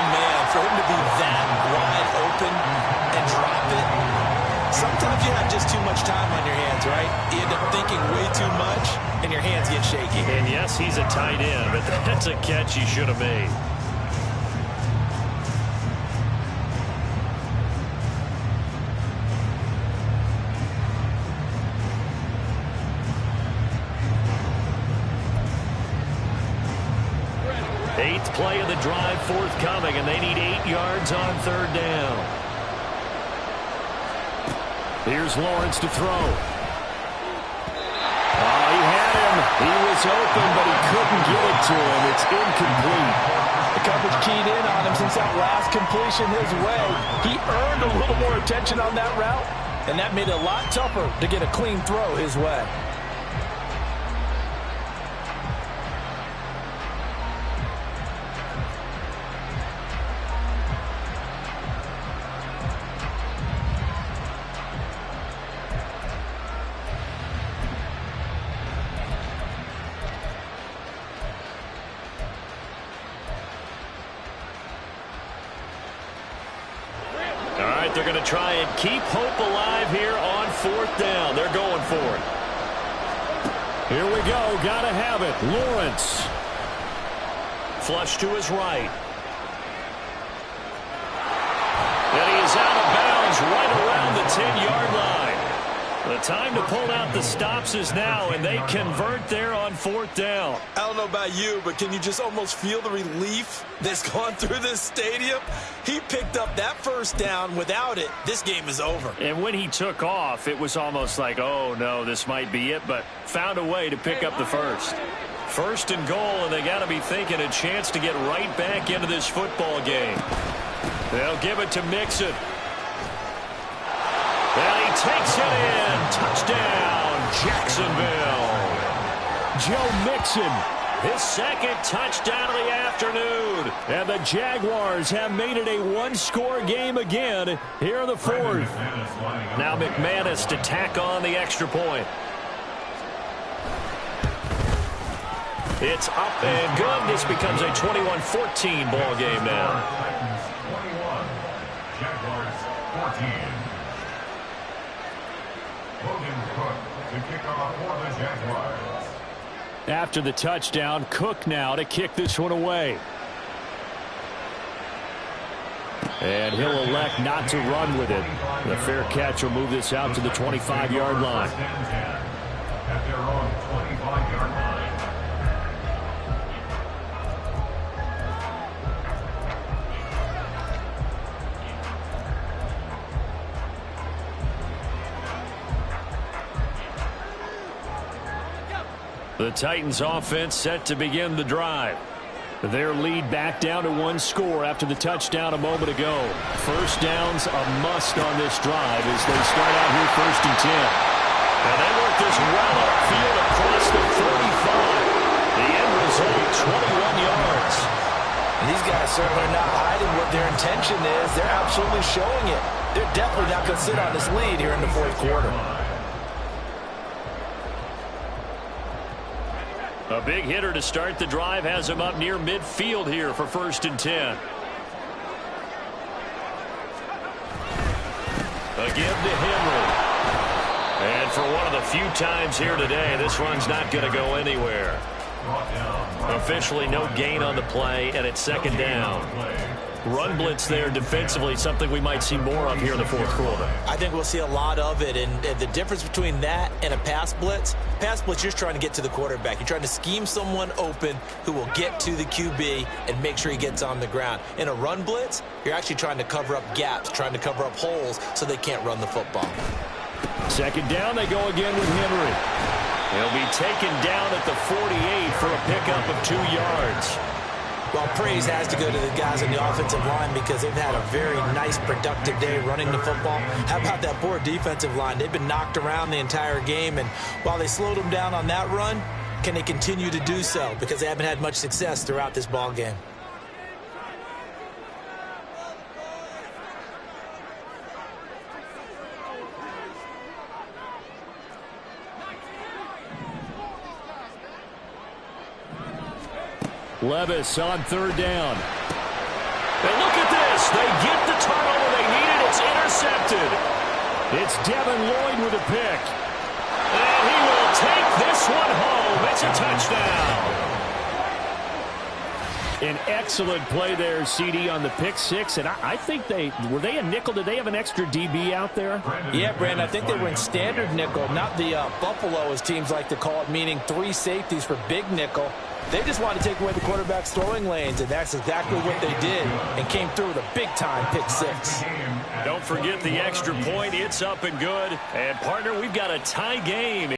S3: man, for him to be that wide open and drop it. Sometimes you have just too much time on your hands, right? You end up thinking way too much, and your hands get shaky.
S1: And yes, he's a tight end, but that's a catch he should have made. Eighth play of the drive forthcoming, and they need 8 yards on third down.
S5: Here's Lawrence to throw. He was open, but he couldn't get it to him. It's incomplete.
S4: The coverage keyed in on him since that last completion his way. He earned a little more attention on that route, and that made it a lot tougher to get a clean throw his way.
S1: They're going to try and keep hope alive here on 4th down. They're going for it.
S5: Here we go. Got to have it. Lawrence.
S1: Flush to his right. And he is out of bounds right around the 10-yard line. The time to pull out the stops is now, and they convert there on 4th down.
S3: I don't know about you, but can you just almost feel the relief that's gone through this stadium? He picked up that first down. Without it, this game is over.
S5: And when he took off, it was almost like, oh, no, this might be it, but found a way to pick up the first.
S1: 1st and goal, and they got to be thinking a chance to get right back into this football game. They'll give it to Mixon. And he takes it in. Touchdown, Jacksonville.
S5: Joe Mixon.
S1: His 2nd touchdown of the afternoon.
S5: And the Jaguars have made it a one-score game again here in the 4th.
S1: Now McManus to tack on the extra point. It's up and good. This becomes a 21-14 ball game now.
S2: 21, Jaguars 14. Logan Cook to kick off for the Jaguars.
S5: After the touchdown, Cook now to kick this one away. And he'll elect not to run with it. The fair catch will move this out to the 25-yard line.
S2: At their own 25-yard line.
S1: The Titans offense set to begin the drive. Their lead back down to 1 score after the touchdown a moment ago. First down's a must on this drive as they start out here 1st and 10. And they work this well upfield across the 45. The end result, 21 yards.
S3: And these guys certainly are not hiding what their intention is. They're absolutely showing it. They're definitely not going to sit on this lead here in the 4th quarter.
S1: A big hitter to start the drive has him up near midfield here for 1st and 10. A give to Henry. And for one of the few times here today, this run's not going to go anywhere. Officially no gain on the play, and it's 2nd down. Run blitz there defensively, something we might see more of here in the 4th quarter.
S3: I think we'll see a lot of it, and the difference between that and a pass blitz, you're just trying to get to the quarterback. You're trying to scheme someone open who will get to the QB and make sure he gets on the ground. In a run blitz, you're actually trying to cover up gaps, trying to cover up holes so they can't run the football.
S5: 2nd down, they go again with Henry.
S1: He'll be taken down at the 48 for a pickup of 2 yards.
S3: Well, praise has to go to the guys on the offensive line because they've had a very nice, productive day running the football. How about that poor defensive line? They've been knocked around the entire game, and while they slowed them down on that run, can they continue to do so? Because they haven't had much success throughout this ball game.
S5: Levis on 3rd down.
S1: And look at this. They get the turnover they needed. It's intercepted.
S5: It's Devin Lloyd with a pick.
S1: And he will take this one home. It's a touchdown.
S5: An excellent play there, CD, on the pick 6. And I think were they a nickel? Did they have an extra DB out there?
S4: Yeah, Brandon, I think they were in standard nickel, not the Buffalo, as teams like to call it, meaning 3 safeties for big nickel. They just wanted to take away the quarterback's throwing lanes, and that's exactly what they did, and came through with a big-time pick 6.
S1: Don't forget the extra point. It's up and good. And, partner, we've got a tie game.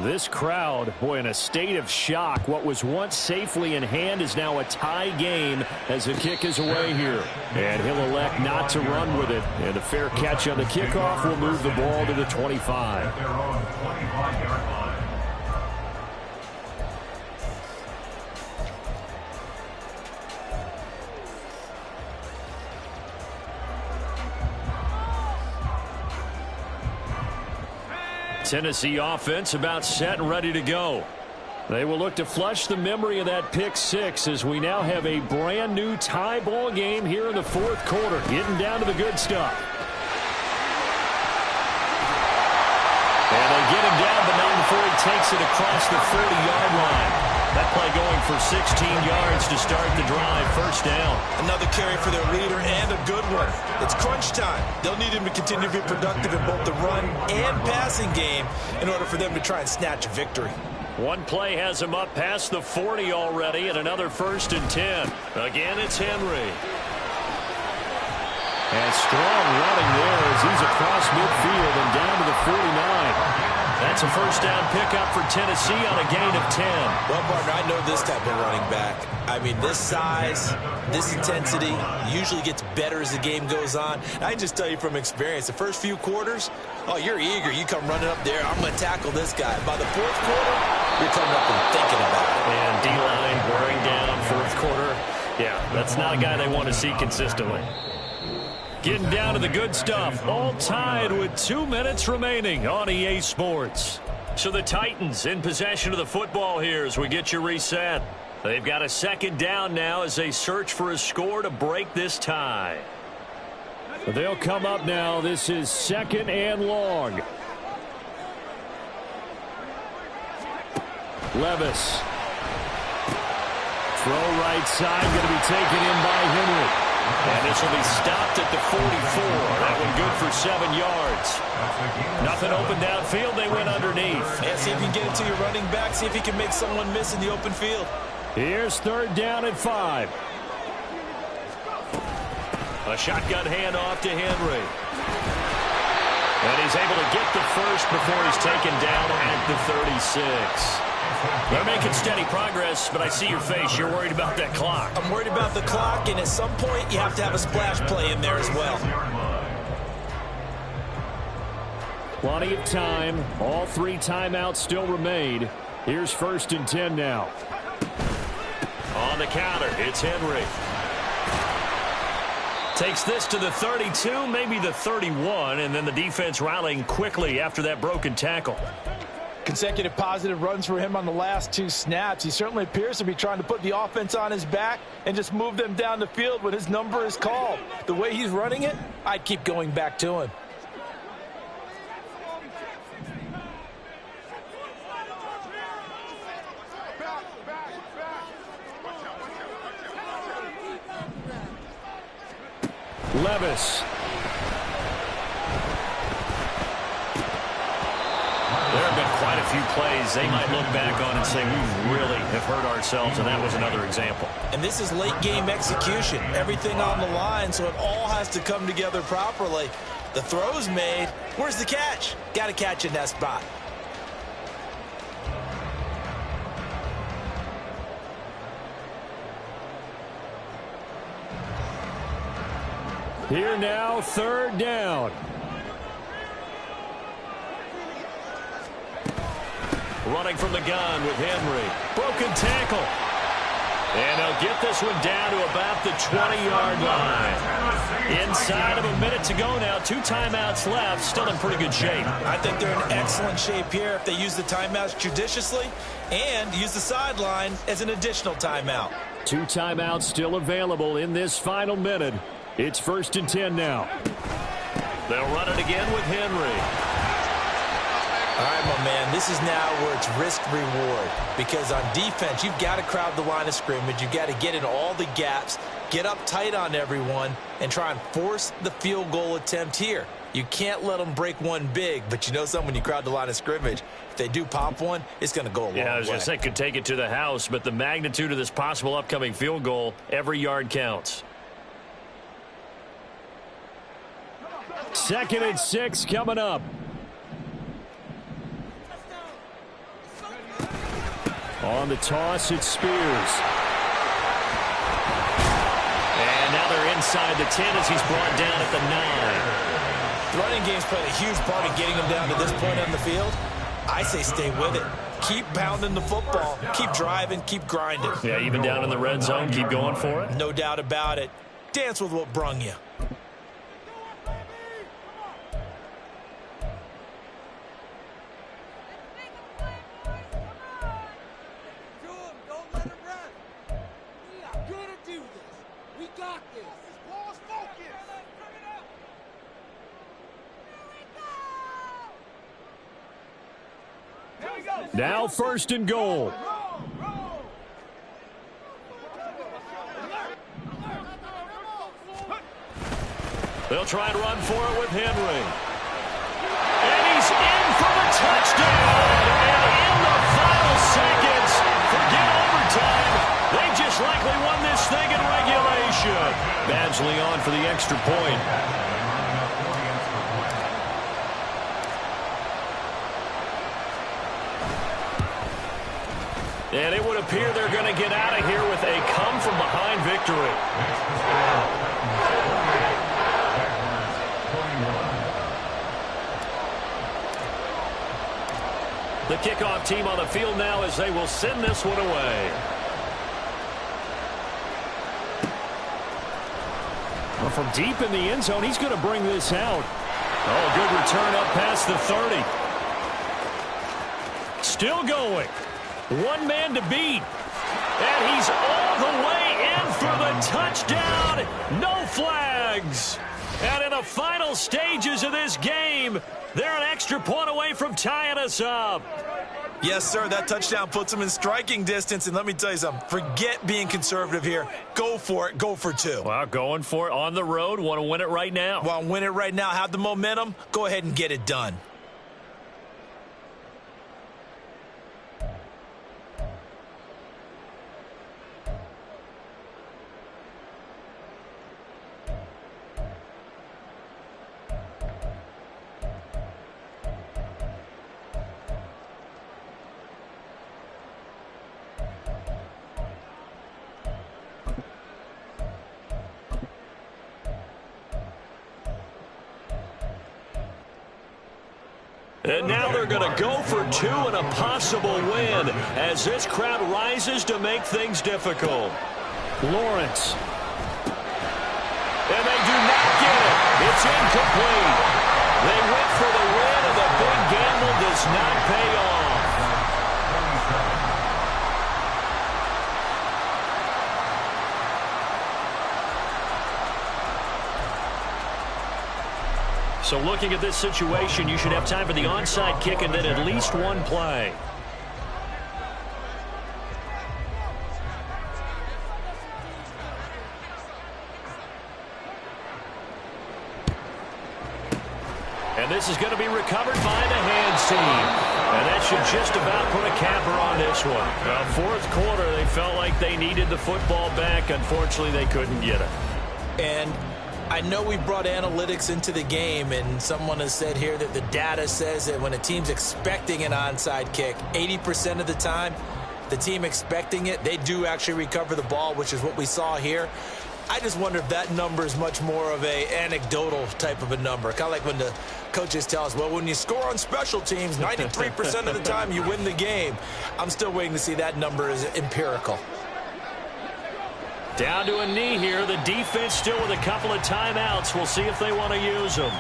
S5: This crowd, boy, in a state of shock. What was once safely in hand is now a tie game as the kick is away here. And he'll elect not to run with it. And a fair catch on the kickoff will move the ball to the 25. Tennessee offense about set and ready to go. They will look to flush the memory of that pick six as we now have a brand new tie ball game here in the fourth quarter. Getting down to the good stuff. And they get him down, but not before he takes it across the 40-yard line. That play going for 16 yards to start the drive. First down.
S3: Another carry for their leader and a good one. It's crunch time. They'll need him to continue to be productive in both the run and passing game in order for them to try and snatch a victory.
S1: One play has him up past the 40 already, and another 1st and 10. Again, it's Henry.
S5: And strong running there as he's across midfield and down to the 49.
S1: That's a first down pickup for Tennessee on a gain of 10.
S3: Well, partner, I know this type of running back. I mean, this size, this intensity usually gets better as the game goes on. I can just tell you from experience, the first few quarters, oh, you're eager. You come running up there, I'm going to tackle this guy. By the fourth quarter, you're coming up and thinking about it.
S1: And D-line wearing down fourth quarter. Yeah, that's not a guy they want to see consistently.
S5: Getting down to the good stuff. All tied with 2 minutes remaining on EA Sports.
S1: So the Titans in possession of the football here as we get you reset. They've got a second down now as they search for a score to break this tie.
S5: They'll come up now. This is 2nd and long. Levis. Throw right side, going to be taken in by Henry.
S1: And this will be stopped at the 44. That one good for 7 yards. Nothing open downfield. They went underneath.
S3: Yeah, see if you can get it to your running back. See if you can make someone miss in the open field.
S5: Here's 3rd down at 5.
S1: A shotgun handoff to Henry. And he's able to get the first before he's taken down at the 36. They're making steady progress, but I see your face. You're worried about that clock.
S3: I'm worried about the clock, and at some point, you have to have a splash play in there as well.
S5: Plenty of time. All 3 timeouts still remain. Here's 1st and 10 now.
S1: On the counter, it's Henry. Takes this to the 32, maybe the 31, and then the defense rallying quickly after that broken tackle.
S3: Consecutive positive runs for him on the last 2 snaps. He certainly appears to be trying to put the offense on his back and just move them down the field when his number is called. The way he's running it, I'd keep going back to him.
S5: Levis.
S1: There have been quite a few plays they might look back on and say, we really have hurt ourselves, and that was another example.
S3: And this is late game execution. Everything on the line, so it all has to come together properly. The throw's made. Where's the catch? Got to catch in that spot.
S5: Here now, 3rd down.
S1: Running from the gun with Henry. Broken tackle. And they'll get this one down to about the 20-yard line. Inside of a minute to go now. 2 timeouts left. Still in pretty good shape.
S3: I think they're in excellent shape here if they use the timeouts judiciously and use the sideline as an additional timeout.
S5: 2 timeouts still available in this final minute. It's 1st and 10 now.
S1: They'll run it again with Henry.
S3: All right, my man, this is now where it's risk-reward. Because on defense, you've got to crowd the line of scrimmage. You've got to get in all the gaps, get up tight on everyone, and try and force the field goal attempt here. You can't let them break one big, but you know something, when you crowd the line of scrimmage, if they do pop one, it's going to go a long way.
S1: Yeah, I was going to say, could take it to the house, but the magnitude of this possible upcoming field goal, every yard counts.
S5: 2nd and 6 coming up. On the toss, it's Spears.
S1: And now they're inside the 10 as he's brought down at the 9.
S3: The running game's played a huge part in getting them down to this point on the field. I say stay with it. Keep pounding the football. Keep driving. Keep grinding.
S1: Yeah, even down in the red zone, keep going for it.
S3: No doubt about it. Dance with what brung you.
S5: Now 1st and goal.
S1: They'll try and run for it with Henry. And he's in for the touchdown. And in the final seconds, forget overtime. They just likely won this thing in regulation. Badgley on for the extra point. And it would appear they're going to get out of here with a come-from-behind victory. The kickoff team on the field now as they will send this one away.
S5: Well, from deep in the end zone, he's going to bring this out. Oh, good return up past the 30. Still going. One man to beat. And he's all the way in for the touchdown. No flags. And in the final stages of this game, they're an extra point away from tying us up.
S3: Yes, sir. That touchdown puts them in striking distance. And let me tell you something. Forget being conservative here. Go for it. Go for 2.
S1: Well, going for it on the road. Want to win it right now.
S3: Want to win it right now. Have the momentum. Go ahead and get it done.
S1: And now they're going to go for 2 and a possible win as this crowd rises to make things difficult.
S5: Lawrence.
S1: And they do not get it. It's incomplete. They went for the win, and the big gamble does not pay off. So looking at this situation, you should have time for the onside kick and then at least one play. And this is going to be recovered by the hands team. And that should just about put a capper on this one. Well, 4th quarter, they felt like they needed the football back. Unfortunately, they couldn't get it.
S3: And I know we brought analytics into the game, and someone has said here that the data says that when a team's expecting an onside kick, 80% of the time, the team expecting it, they do actually recover the ball, which is what we saw here. I just wonder if that number is much more of a anecdotal type of a number. Kind of like when the coaches tell us, well, when you score on special teams, 93% of the time you win the game. I'm still waiting to see that number is empirical.
S1: Down to a knee here. The defense still with a couple of timeouts. We'll see if they want to use them.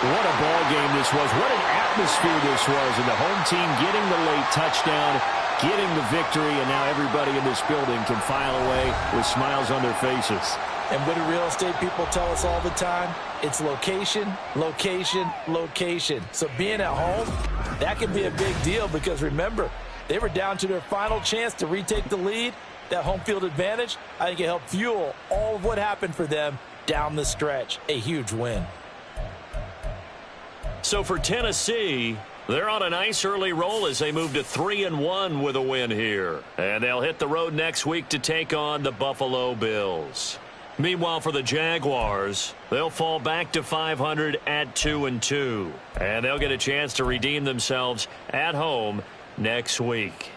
S5: What a ball game this was. What an atmosphere this was. And the home team getting the late touchdown, getting the victory, and now everybody in this building can file away with smiles on their faces.
S3: And what do real estate people tell us all the time? It's location, location, location. So being at home, that can be a big deal because remember, they were down to their final chance to retake the lead. That home field advantage, I think it helped fuel all of what happened for them down the stretch. A huge win.
S1: So for Tennessee, they're on a nice early roll as they move to 3-1 with a win here. And they'll hit the road next week to take on the Buffalo Bills. Meanwhile, for the Jaguars, they'll fall back to 500 at 2-2. And they'll get a chance to redeem themselves at home next week.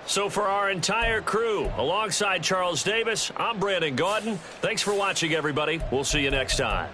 S1: So for our entire crew, alongside Charles Davis, I'm Brandon Gaudin. Thanks for watching, everybody. We'll see you next time.